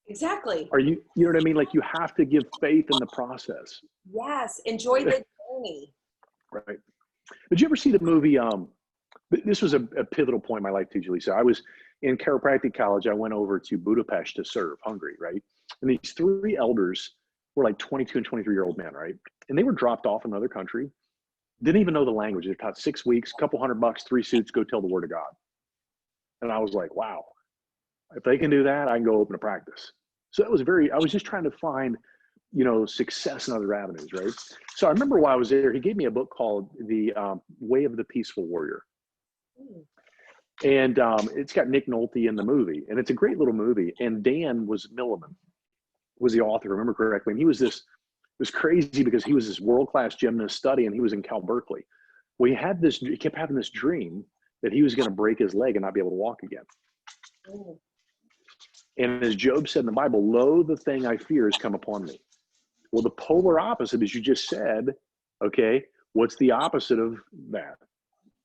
Exactly. Are you know what I mean? Like, you have to give faith in the process. Yes. Enjoy the journey. Right. Did you ever see the movie? This was a pivotal point in my life too, Julie. So I was in chiropractic college. I went over to Budapest to serve Hungary, right? And these 3 elders were like 22 and 23-year-old men, right? And they were dropped off in another country. Didn't even know the language. They're taught 6 weeks, couple $100, 3 suits, go tell the word of God. And I was like, wow, if they can do that, I can go open a practice. So I was just trying to find, success in other avenues, right? So I remember while I was there, he gave me a book called The Way of the Peaceful Warrior. And it's got Nick Nolte in the movie, and it's a great little movie. And Dan Milliman was the author, if I remember correctly. And he was crazy because he was this world-class gymnast studying, and he was in Cal Berkeley. Well, he kept having this dream that he was going to break his leg and not be able to walk again. And as Job said in the Bible, lo, the thing I fear has come upon me. Well, the polar opposite, as you just said, okay, what's the opposite of that?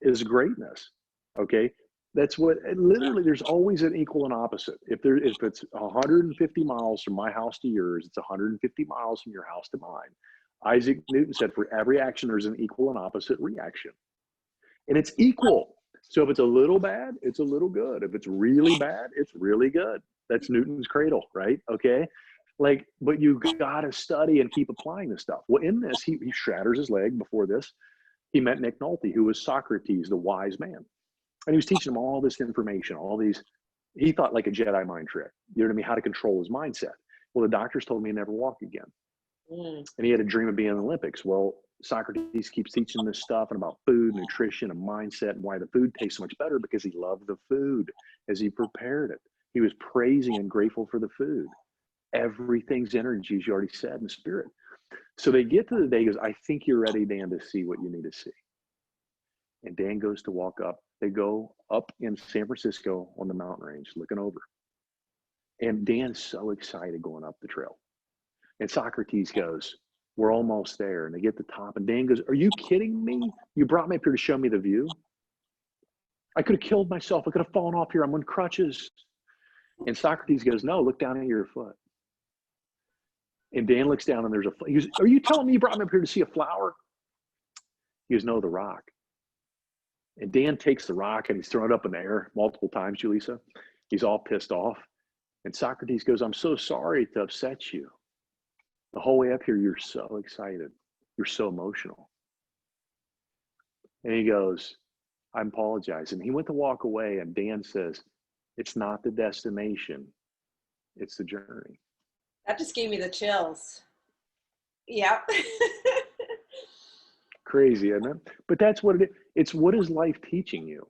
Is greatness. Okay. That's what, literally, there's always an equal and opposite. If it's 150 miles from my house to yours, it's 150 miles from your house to mine. Isaac Newton said, for every action, there's an equal and opposite reaction. And it's equal. So if it's a little bad, it's a little good. If it's really bad, it's really good. That's Newton's cradle, right? Okay. But you got to study and keep applying this stuff. Well, in this, he shatters his leg. Before this, he met Nick Nolte, who was Socrates, the wise man. And he was teaching him all this information, he thought like a Jedi mind trick, you know what I mean? How to control his mindset. Well, the doctors told me he'd never walk again. And he had a dream of being in the Olympics. Well, Socrates keeps teaching this stuff and about food, nutrition, and mindset, and why the food tastes so much better, because he loved the food as he prepared it. He was praising and grateful for the food. Everything's energy, as you already said, in the spirit. So they get to the day, he goes, I think you're ready, Dan, to see what you need to see. And Dan goes to walk up. They go up in San Francisco on the mountain range, looking over. And Dan's so excited going up the trail. And Socrates goes, we're almost there. And they get to the top. And Dan goes, are you kidding me? You brought me up here to show me the view? I could have killed myself. I could have fallen off here. I'm on crutches. And Socrates goes, no, look down at your foot. And Dan looks down and there's he goes, are you telling me you brought me up here to see a flower? He goes, no, the rock. And Dan takes the rock and he's thrown it up in the air multiple times, Julissa. He's all pissed off. And Socrates goes, I'm so sorry to upset you. The whole way up here, you're so excited. You're so emotional. And he goes, I apologize. And he went to walk away and Dan says, it's not the destination, it's the journey. That just gave me the chills. Yep. Crazy, isn't it? But that's what it is. It's what is life teaching you?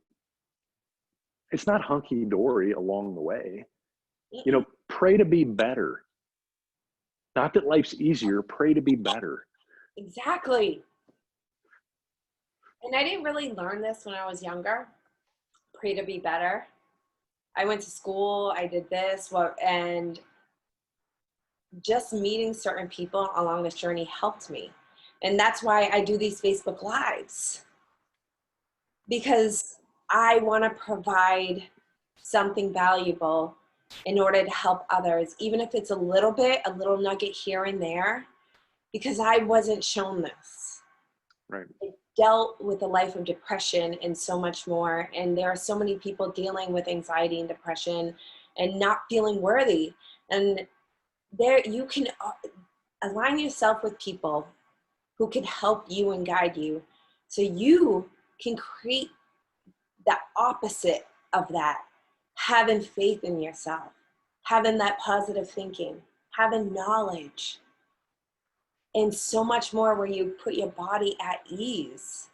It's not hunky-dory along the way. You know, pray to be better. Not that life's easier, pray to be better. Exactly. And I didn't really learn this when I was younger. Pray to be better. I went to school, I did this, and just meeting certain people along this journey helped me. And that's why I do these Facebook Lives. Because I want to provide something valuable in order to help others, even if it's a little bit, a little nugget here and there, because I wasn't shown this. Right. I dealt with a life of depression and so much more. And there are so many people dealing with anxiety and depression and not feeling worthy. And there you can align yourself with people who can help you and guide you so you can create the opposite of that. Having faith in yourself, having that positive thinking, having knowledge, and so much more where you put your body at ease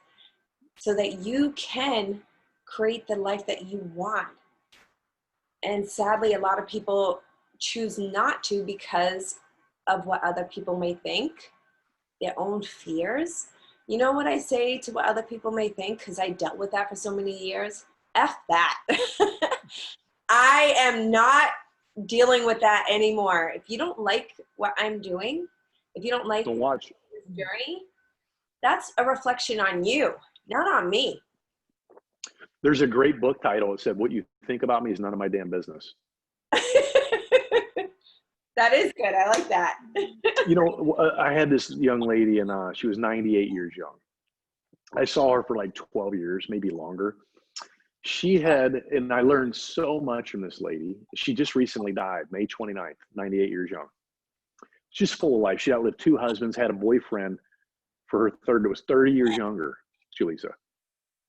so that you can create the life that you want. And sadly, a lot of people choose not to because of what other people may think, their own fears. You know what I say to what other people may think? Because I dealt with that for so many years. F that. I am not dealing with that anymore. If you don't like what I'm doing, if you don't like Don't watch this journey, that's a reflection on you, not on me. There's a great book title that said, what you think about me is none of my damn business. That is good. I like that. You know, I had this young lady and she was 98 years young. I saw her for like 12 years, maybe longer. She had, and I learned so much from this lady. She just recently died, May 29th, 98 years young. She's full of life. She outlived 2 husbands, had a boyfriend for her third that was 30 years younger, Julissa.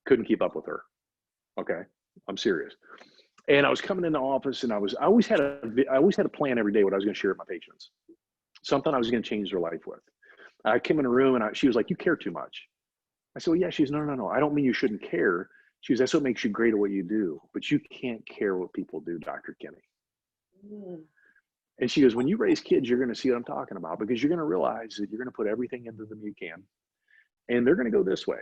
Couldn't keep up with her. Okay, I'm serious. And I was coming into office and I always had a plan every day what I was going to share with my patients. Something I was going to change their life with. I came in a room and she was like, you care too much. I said, well, yeah. She was, no. I don't mean you shouldn't care. She was, that's what makes you great at what you do. But you can't care what people do, Dr. Kenny. Mm. And she goes, when you raise kids, you're going to see what I'm talking about, because you're going to realize that you're going to put everything into them you can. And they're going to go this way.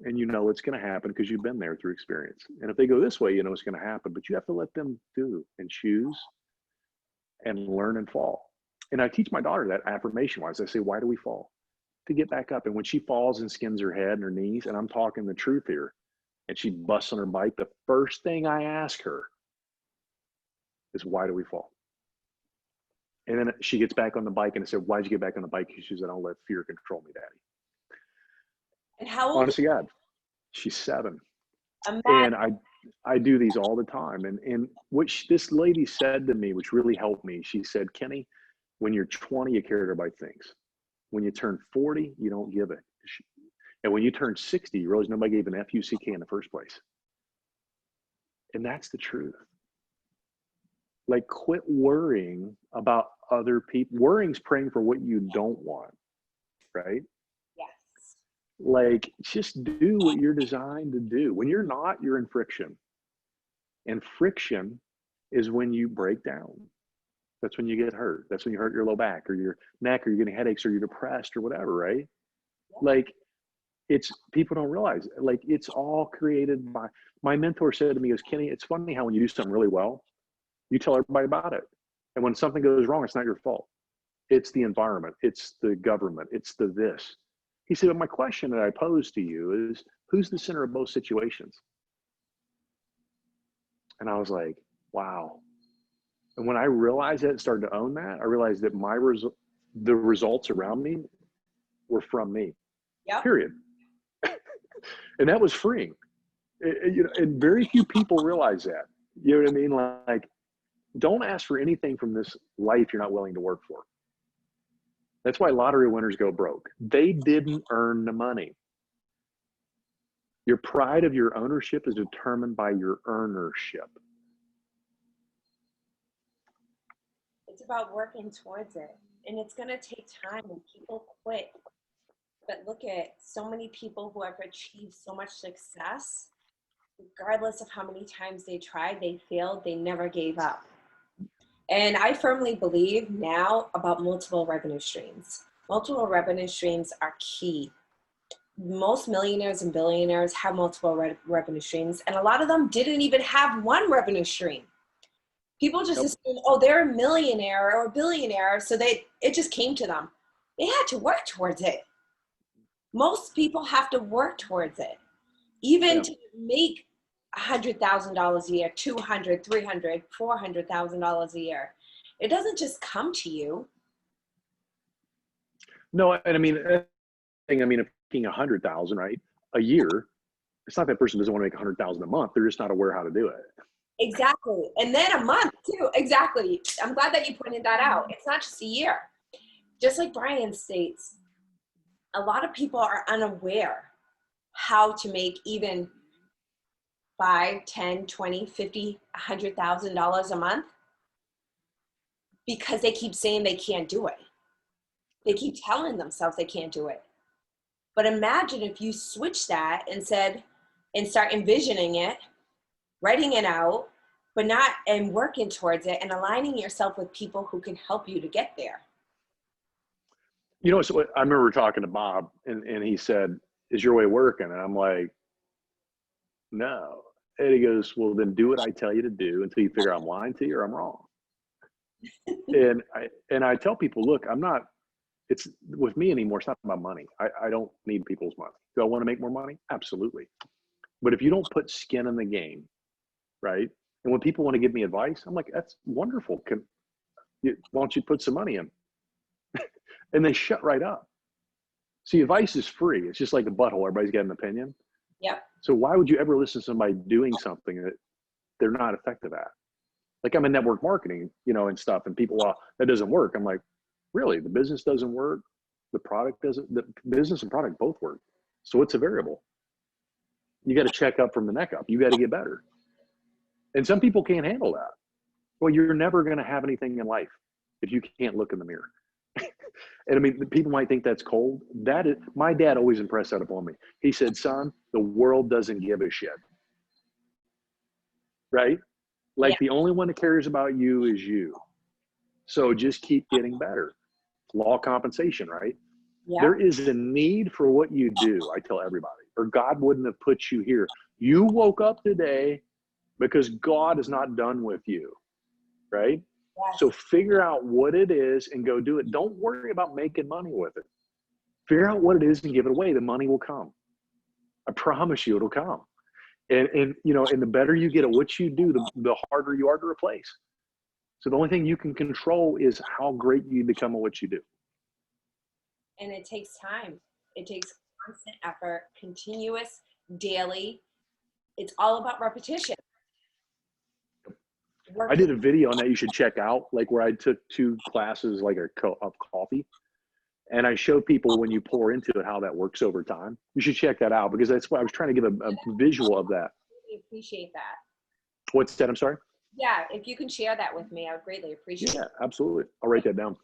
And you know it's going to happen because you've been there through experience. And if they go this way, you know it's going to happen. But you have to let them do and choose and learn and fall. And I teach my daughter that affirmation-wise. I say, why do we fall? To get back up. And when she falls and skins her head and her knees, and I'm talking the truth here, and she busts on her bike, the first thing I ask her is, why do we fall? And then she gets back on the bike and I said, why'd you get back on the bike? She said, I don't let fear control me, Daddy. And how old? Honest to God, she's 7. Imagine. And I do these all the time. And what this lady said to me, which really helped me, she said, Kenny, when you're 20, you care about things. When you turn 40, you don't give it. And when you turn 60, you realize nobody gave an F-U-C-K in the first place. And that's the truth. Like, quit worrying about other people. Worrying's praying for what you don't want, right? Yes. Like, just do what you're designed to do. When you're not, you're in friction. And friction is when you break down. That's when you get hurt. That's when you hurt your low back or your neck, or you're getting headaches, or you're depressed or whatever, right? Like, It's people don't realize, like, it's all created by, my mentor said to me, is Kenny, it's funny how when you do something really well, you tell everybody about it. And when something goes wrong, it's not your fault. It's the environment, it's the government, it's the this. He said, but my question that I pose to you is, who's the center of both situations? And I was like, wow. And when I realized that and started to own that, I realized that the results around me were from me, Yep. period. And that was freeing. You know, and very few people realize that. You know what I mean? Like, don't ask for anything from this life you're not willing to work for. That's why lottery winners go broke. They didn't earn the money. Your pride of your ownership is determined by your earnership. It's about working towards it. And it's going to take time, and people quit. But look at so many people who have achieved so much success, regardless of how many times they tried, they failed, they never gave up. And I firmly believe now about multiple revenue streams. Multiple revenue streams are key. Most millionaires and billionaires have multiple revenue streams, and a lot of them didn't even have one revenue stream. People just assume, oh, they're a millionaire or a billionaire, so it just came to them. They had to work towards it. Most people have to work towards it. Even to make $100,000 a year, $200,000, $300,000, $400,000 a year. It doesn't just come to you. No, and I mean, if making 100,000, right, a year, it's not that person doesn't want to make 100,000 a month. They're just not aware how to do it. Exactly. And then a month too. Exactly. I'm glad that you pointed that out. It's not just a year. Just like Brian states, a lot of people are unaware how to make even $5, $10, $20, $50, $100,000 a month, because they keep saying they can't do it. They keep telling themselves they can't do it. But imagine if you switch that and start envisioning it, writing it out, but not, and working towards it and aligning yourself with people who can help you to get there. You know, so I remember talking to Bob, and he said, is your way working? And I'm like, no. And he goes, well, then do what I tell you to do until you figure I'm lying to you or I'm wrong. and I tell people, look, it's with me anymore. It's not about money. I don't need people's money. Do I want to make more money? Absolutely. But if you don't put skin in the game, right? And when people want to give me advice, I'm like, that's wonderful. Why don't you put some money in? And they shut right up. See, advice is free. It's just like a butthole. Everybody's got an opinion. Yep. So why would you ever listen to somebody doing something that they're not effective at? Like, I'm in network marketing, you know, and stuff, and people, well, that doesn't work. I'm like, really? The business doesn't work? The product doesn't? The business and product both work. So it's a variable. You got to check up from the neck up. You got to get better. And some people can't handle that. Well, you're never going to have anything in life if you can't look in the mirror. And I mean, people might think that's cold. That is, my dad always impressed that upon me. He said, son, the world doesn't give a shit. Right? Like, the only one that cares about you is you. So just keep getting better. Law of compensation, right? Yeah. There is a need for what you do. I tell everybody, or God wouldn't have put you here. You woke up today because God is not done with you. Right? Yes. So figure out what it is and go do it. Don't worry about making money with it. Figure out what it is and give it away. The money will come. I promise you it'll come. And you know, and the better you get at what you do, the harder you are to replace. So the only thing you can control is how great you become at what you do. And it takes time. It takes constant effort, continuous, daily. It's all about repetition. I did a video on that you should check out, like where I took 2 classes, like a cup of coffee. And I show people when you pour into it, how that works over time. You should check that out, because that's why I was trying to give a visual of that. I really appreciate that. What's that? I'm sorry? Yeah, if you can share that with me, I would greatly appreciate it. Yeah, absolutely. I'll write that down.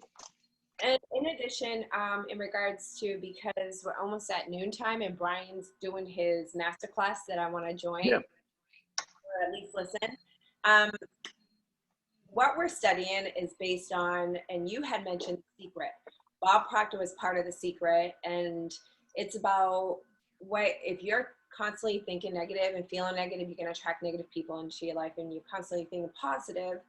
And in addition, in regards to, because we're almost at noontime and Brian's doing his masterclass that I want to join, or at least listen. What we're studying is based on, and you had mentioned Secret. Bob Proctor was part of The Secret, and it's about if you're constantly thinking negative and feeling negative, you're going to attract negative people into your life, and you're constantly thinking positive,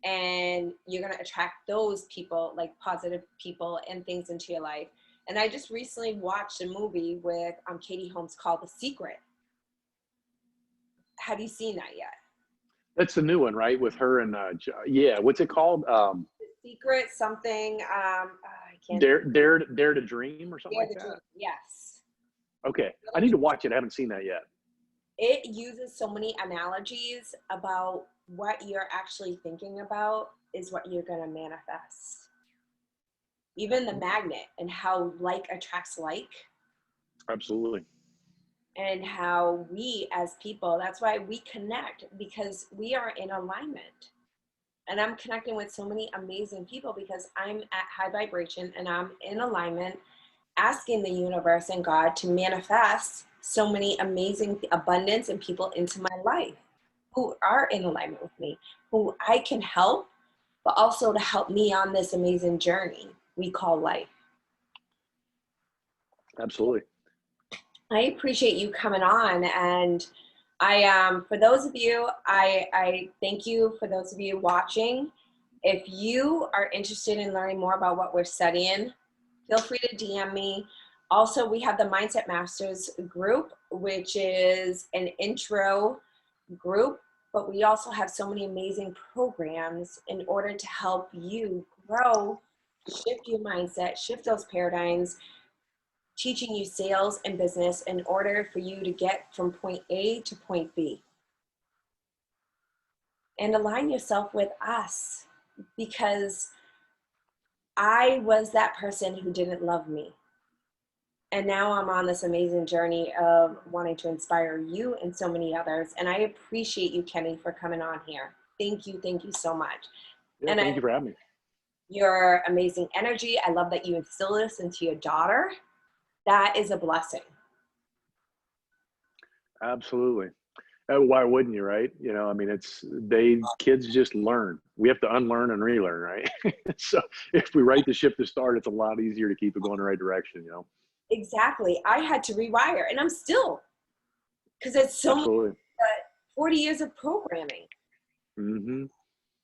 and you're going to attract those people, like positive people and things into your life. And I just recently watched a movie with Katie Holmes called The Secret. Have you seen that yet? That's the new one, right? With her and yeah, what's it called? The Secret something. I can't. Dare to Dream or something Dare like to that. Dream. Yes. Okay, I need to watch it. I haven't seen that yet. It uses so many analogies about what you're actually thinking about is what you're going to manifest. Even the magnet and how like attracts like. Absolutely. And how we as people, that's why we connect, because we are in alignment. And I'm connecting with so many amazing people because I'm at high vibration and I'm in alignment, asking the universe and God to manifest so many amazing abundance and people into my life who are in alignment with me, who I can help, but also to help me on this amazing journey we call life. Absolutely. I appreciate you coming on, and I for those of you, I thank you for those of you watching. If you are interested in learning more about what we're studying, feel free to DM me. Also, we have the Mindset Masters group, which is an intro group, but we also have so many amazing programs in order to help you grow, shift your mindset, shift those paradigms, teaching you sales and business in order for you to get from point A to point B. And align yourself with us, because I was that person who didn't love me. And now I'm on this amazing journey of wanting to inspire you and so many others. And I appreciate you, Kenny, for coming on here. Thank you so much. Yeah, and thank you for having me. Your amazing energy. I love that you instill this into your daughter. That is a blessing. Absolutely. Why wouldn't you, right? You know, I mean, kids just learn. We have to unlearn and relearn, right? So if we right the ship to start, it's a lot easier to keep it going the right direction, you know? Exactly. I had to rewire, and I'm still, because it's so Absolutely. much, 40 years of programming. Mm-hmm.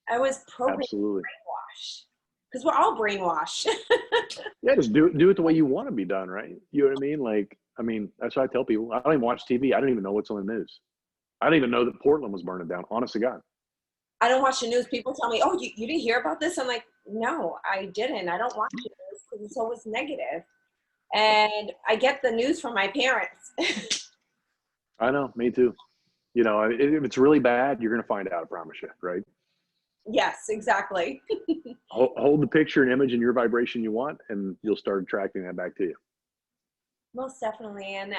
I was programmed, Absolutely. brainwashed, because we're all brainwashed. Yeah, just do it the way you want to be done, right? You know what I mean? Like, I mean, that's what I tell people. I don't even watch TV. I don't even know what's on the news. I don't even know that Portland was burning down, honest to God. I don't watch the news. People tell me, oh, you didn't hear about this? I'm like, no, I didn't. I don't watch the news because it's always negative. And I get the news from my parents. I know, me too. You know, if it's really bad, you're going to find out, I promise you, right? Yes, exactly. Hold the picture and image and your vibration you want, and you'll start attracting that back to you. Most definitely. And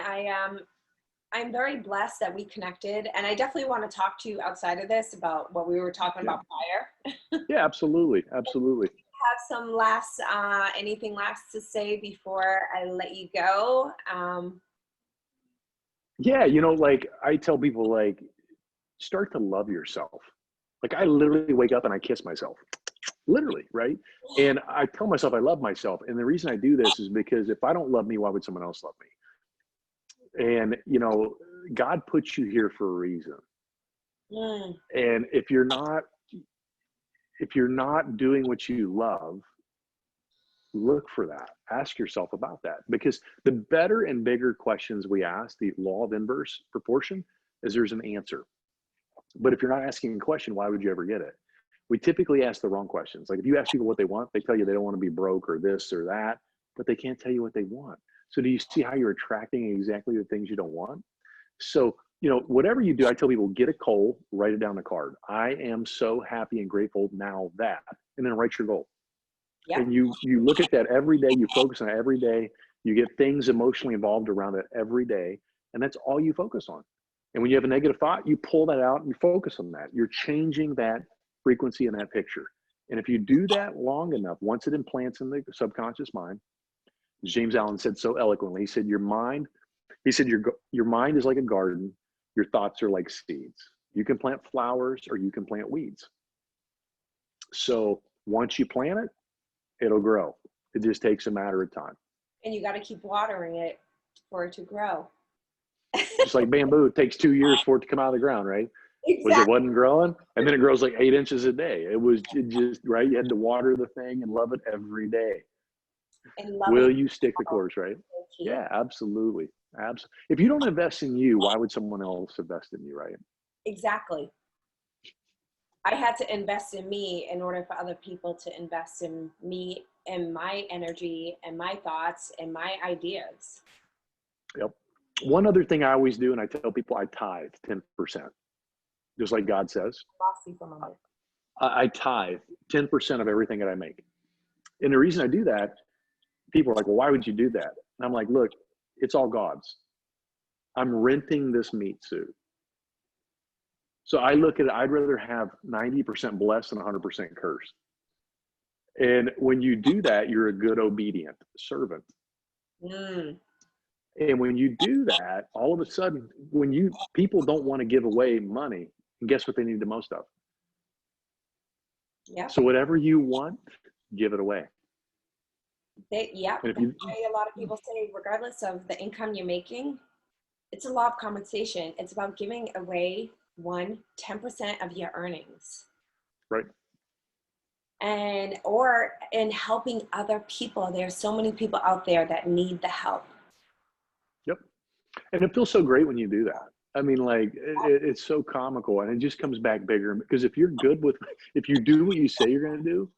I'm very blessed that we connected. And I definitely want to talk to you outside of this about what we were talking about prior. Yeah, absolutely. Absolutely. Have some last, anything last to say before I let you go? Yeah, you know, like I tell people, like, start to love yourself. Like I literally wake up and I kiss myself, literally, right? And I tell myself I love myself. And the reason I do this is because if I don't love me, why would someone else love me? And, you know, God puts you here for a reason. And if you're not doing what you love, look for that. Ask yourself about that, because the better and bigger questions we ask, the law of inverse proportion, is there's an answer. But if you're not asking a question, why would you ever get it? We typically ask the wrong questions. Like if you ask people what they want, they tell you they don't want to be broke or this or that, but they can't tell you what they want. So do you see how you're attracting exactly the things you don't want? So, you know, whatever you do, I tell people, get a goal, write it down on a card. I am so happy and grateful now that, and then write your goal. Yeah. And you look at that every day, you focus on it every day, you get things emotionally involved around it every day, and that's all you focus on. And when you have a negative thought, you pull that out and you focus on that. You're changing that frequency in that picture. And if you do that long enough, once it implants in the subconscious mind, James Allen said so eloquently, he said, your mind is like a garden. Your thoughts are like seeds. You can plant flowers or you can plant weeds. So once you plant it, it'll grow. It just takes a matter of time. And you got to keep watering it for it to grow. Just like bamboo, it takes 2 years for it to come out of the ground, right? Was it Exactly. wasn't growing, and then it grows like 8 inches a day. It just right. You had to water the thing and love it every day. And loving Will you stick the people course, right? is key. Yeah, absolutely. Absolutely. If you don't invest in you, why would someone else invest in you, right? Exactly. I had to invest in me in order for other people to invest in me and my energy and my thoughts and my ideas. Yep. One other thing I always do, and I tell people, I tithe 10%, just like God says. Lost you for a moment. I tithe 10% of everything that I make. And the reason I do that, people are like, well, why would you do that? And I'm like, look, it's all God's. I'm renting this meat suit. So I look at it, I'd rather have 90% blessed than 100% cursed. And when you do that, you're a good, obedient servant. Mm. And when you do that, all of a sudden, people don't want to give away money, and guess what they need the most of? Yep. So whatever you want, give it away. Yep. And if That's you, why a lot of people say, regardless of the income you're making, it's a law of compensation. It's about giving away 10% of your earnings. right, And or in helping other people. There's so many people out there that need the help. yep. And it feels so great when you do that. I mean, like, it's so comical, and it just comes back bigger. Because if you do what you say you're going to do,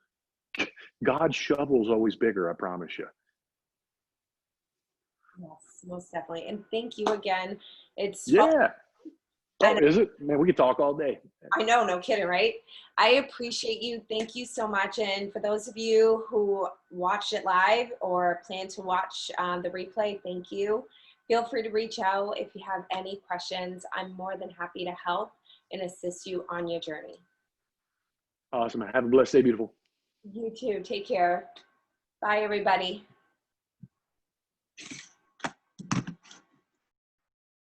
God's shovel's always bigger, I promise you. Yes, most definitely. And thank you again. It's 12. Yeah. Oh, And is it? Man, we could talk all day. I know, no kidding, right? I appreciate you. Thank you so much. And for those of you who watched it live or plan to watch the replay, thank you. Feel free to reach out if you have any questions. I'm more than happy to help and assist you on your journey. Awesome. Have a blessed day, beautiful. You too. Take care. Bye, everybody.